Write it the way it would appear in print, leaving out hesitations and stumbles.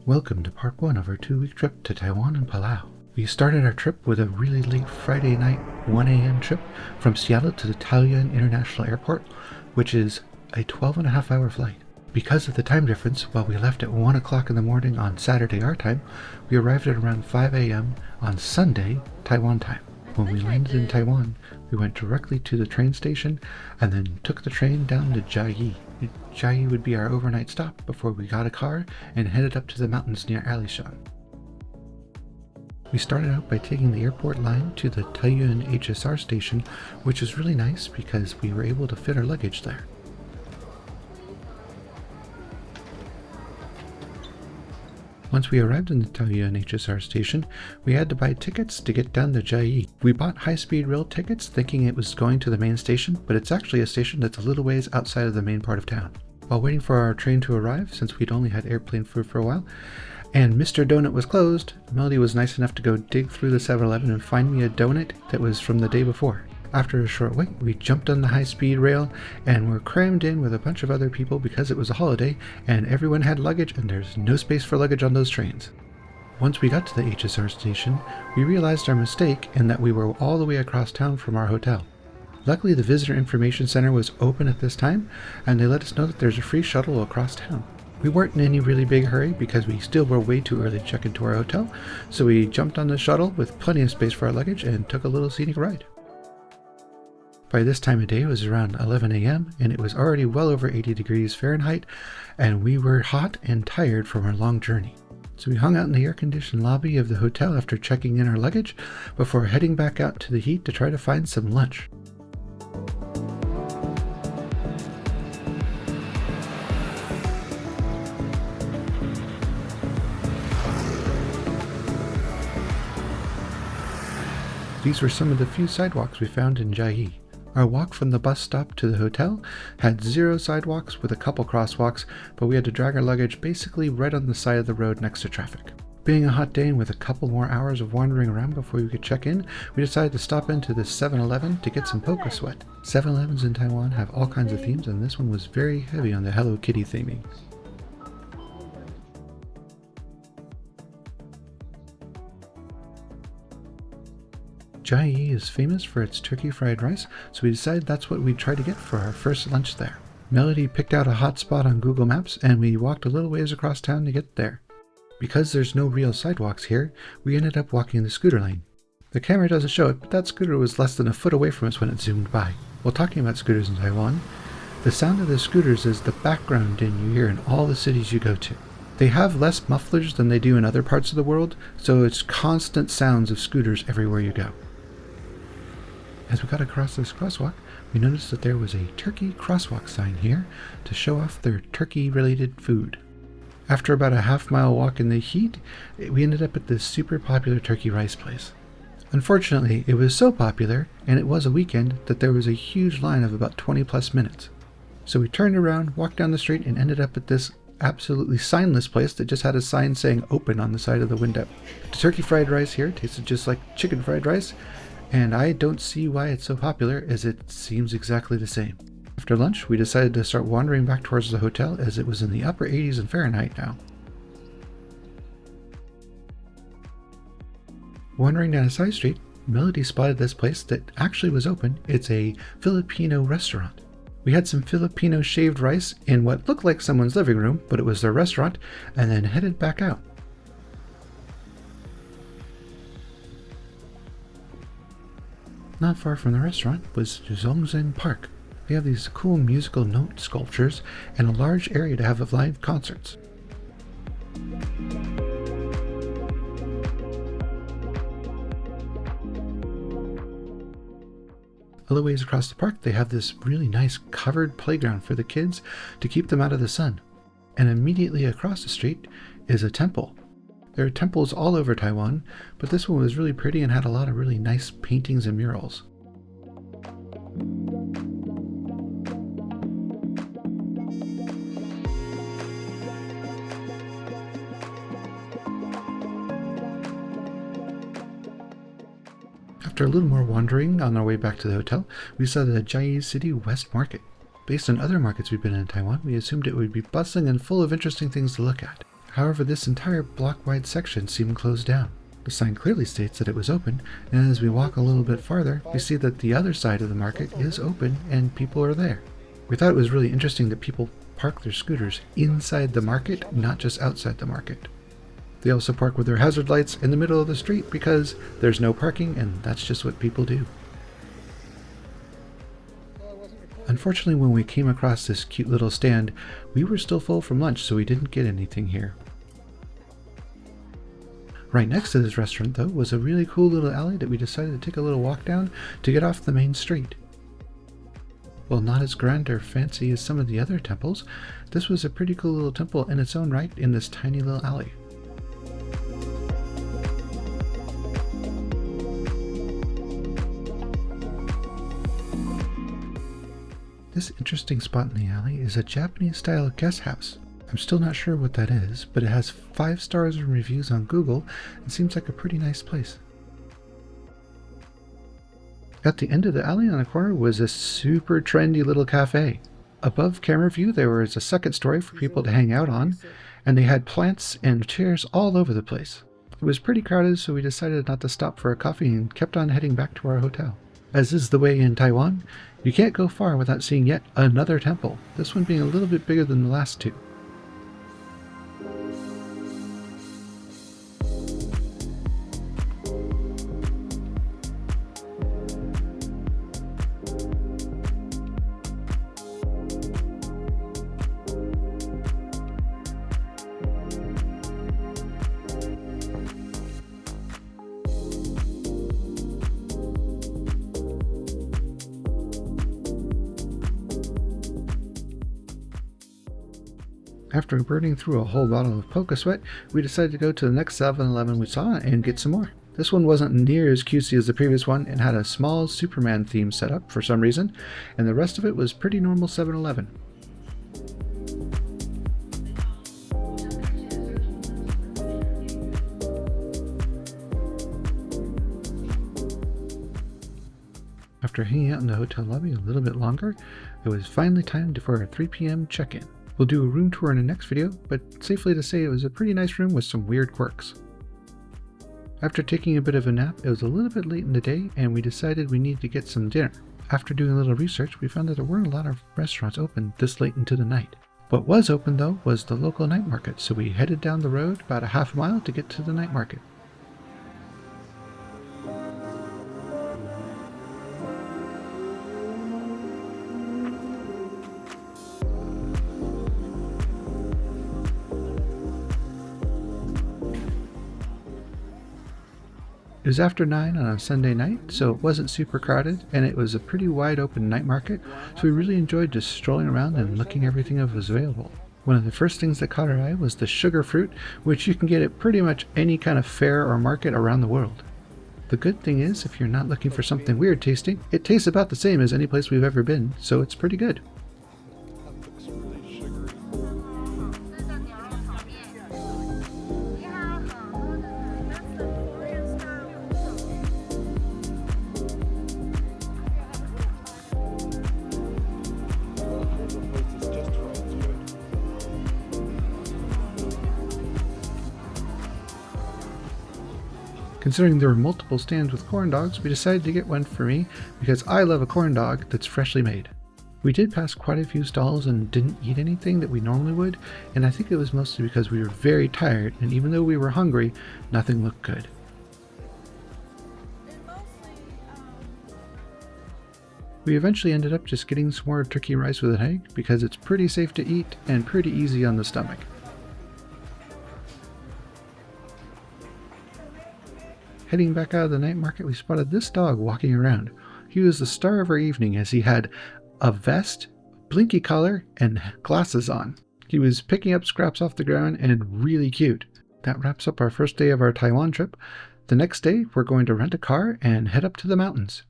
Welcome to part 1 of our 2-week trip to Taiwan and Palau. We started our trip with a really late Friday night 1 a.m. trip from Seattle to the Taoyuan International Airport, which is a 12.5-hour flight. Because of the time difference, while we left at 1 o'clock in the morning on Saturday our time, we arrived at around 5 a.m. on Sunday Taiwan time. When we landed in Taiwan, we went directly to the train station and then took the train down to Chiayi. Chiayi would be our overnight stop before we got a car and headed up to the mountains near Alishan. We started out by taking the airport line to the Taoyuan HSR station, which was really nice because we were able to fit our luggage there. Once we arrived in the Taoyuan HSR station, we had to buy tickets to get down to Chiayi. We bought high-speed rail tickets thinking it was going to the main station, but it's actually a station that's a little ways outside of the main part of town. While waiting for our train to arrive, since we'd only had airplane food for a while, and Mr. Donut was closed, Melody was nice enough to go dig through the 7-Eleven and find me a donut that was from the day before. After a short wait, we jumped on the high-speed rail and were crammed in with a bunch of other people because it was a holiday and everyone had luggage and there's no space for luggage on those trains. Once we got to the HSR station, we realized our mistake and that we were all the way across town from our hotel. Luckily, the Visitor Information Center was open at this time and they let us know that there's a free shuttle across town. We weren't in any really big hurry because we still were way too early to check into our hotel, so we jumped on the shuttle with plenty of space for our luggage and took a little scenic ride. By this time of day, it was around 11 a.m. and it was already well over 80 degrees Fahrenheit, and we were hot and tired from our long journey. So we hung out in the air-conditioned lobby of the hotel after checking in our luggage before heading back out to the heat to try to find some lunch. These were some of the few sidewalks we found in Chiayi. Our walk from the bus stop to the hotel had 0 sidewalks with a couple crosswalks, but we had to drag our luggage basically right on the side of the road next to traffic. Being a hot day and with a couple more hours of wandering around before we could check in, we decided to stop into the 7-Eleven to get some Poke Sweat. 7-Elevens in Taiwan have all kinds of themes, and this one was very heavy on the Hello Kitty theming. Chiayi is famous for its turkey fried rice, so we decided that's what we'd try to get for our first lunch there. Melody picked out a hot spot on Google Maps and we walked a little ways across town to get there. Because there's no real sidewalks here, we ended up walking the scooter lane. The camera doesn't show it, but that scooter was less than a foot away from us when it zoomed by. While talking about scooters in Taiwan, the sound of the scooters is the background din you hear in all the cities you go to. They have less mufflers than they do in other parts of the world, so it's constant sounds of scooters everywhere you go. As we got across this crosswalk, we noticed that there was a turkey crosswalk sign here to show off their turkey-related food. After about a half-mile walk in the heat, we ended up at this super popular turkey rice place. Unfortunately, it was so popular, and it was a weekend, that there was a huge line of about 20+ minutes. So we turned around, walked down the street, and ended up at this absolutely signless place that just had a sign saying open on the side of the window. The turkey fried rice here tasted just like chicken fried rice, and I don't see why it's so popular, as it seems exactly the same. After lunch, we decided to start wandering back towards the hotel as it was in the upper 80s in Fahrenheit now. Wandering down a side street, Melody spotted this place that actually was open. It's a Filipino restaurant. We had some Filipino shaved rice in what looked like someone's living room, but it was their restaurant, and then headed back out. Not far from the restaurant was Zhongzhen Park. They have these cool musical note sculptures and a large area to have live concerts. A little ways across the park, they have this really nice covered playground for the kids to keep them out of the sun. And immediately across the street is a temple. There are temples all over Taiwan, but this one was really pretty and had a lot of really nice paintings and murals. After a little more wandering on our way back to the hotel, we saw the Chiayi City West Market. Based on other markets we've been in Taiwan, we assumed it would be bustling and full of interesting things to look at. However, this entire block-wide section seemed closed down. The sign clearly states that it was open, and as we walk a little bit farther, we see that the other side of the market is open and people are there. We thought it was really interesting that people park their scooters inside the market, not just outside the market. They also park with their hazard lights in the middle of the street because there's no parking and that's just what people do. Unfortunately, when we came across this cute little stand, we were still full from lunch, so we didn't get anything here. Right next to this restaurant, though, was a really cool little alley that we decided to take a little walk down to get off the main street. While not as grand or fancy as some of the other temples, this was a pretty cool little temple in its own right in this tiny little alley. This interesting spot in the alley is a Japanese-style guest house. I'm still not sure what that is, but it has 5 stars and reviews on Google and seems like a pretty nice place. At the end of the alley on the corner was a super trendy little cafe. Above camera view there was a second story for people to hang out on, and they had plants and chairs all over the place. It was pretty crowded, so we decided not to stop for a coffee and kept on heading back to our hotel. As is the way in Taiwan, you can't go far without seeing yet another temple, this one being a little bit bigger than the last two. After burning through a whole bottle of Poké Sweat, we decided to go to the next 7-Eleven we saw and get some more. This one wasn't near as cutesy as the previous one and had a small Superman theme set up for some reason, and the rest of it was pretty normal 7-Eleven. After hanging out in the hotel lobby a little bit longer, it was finally time for a 3 p.m. check-in. We'll do a room tour in the next video, but safely to say it was a pretty nice room with some weird quirks. After taking a bit of a nap, it was a little bit late in the day and we decided we needed to get some dinner. After doing a little research, we found that there weren't a lot of restaurants open this late into the night. What was open though was the local night market, so we headed down the road about a half mile to get to the night market. It was after 9 on a Sunday night, so it wasn't super crowded, and it was a pretty wide open night market, so we really enjoyed just strolling around and looking at everything that was available. One of the first things that caught our eye was the sugar fruit, which you can get at pretty much any kind of fair or market around the world. The good thing is, if you're not looking for something weird tasting, it tastes about the same as any place we've ever been, so it's pretty good. Considering there were multiple stands with corn dogs, we decided to get one for me because I love a corn dog that's freshly made. We did pass quite a few stalls and didn't eat anything that we normally would, and I think it was mostly because we were very tired, and even though we were hungry, nothing looked good. We eventually ended up just getting some more turkey rice with an egg because it's pretty safe to eat and pretty easy on the stomach. Heading back out of the night market, we spotted this dog walking around. He was the star of our evening as he had a vest, blinky collar, and glasses on. He was picking up scraps off the ground and really cute. That wraps up our first day of our Taiwan trip. The next day, we're going to rent a car and head up to the mountains.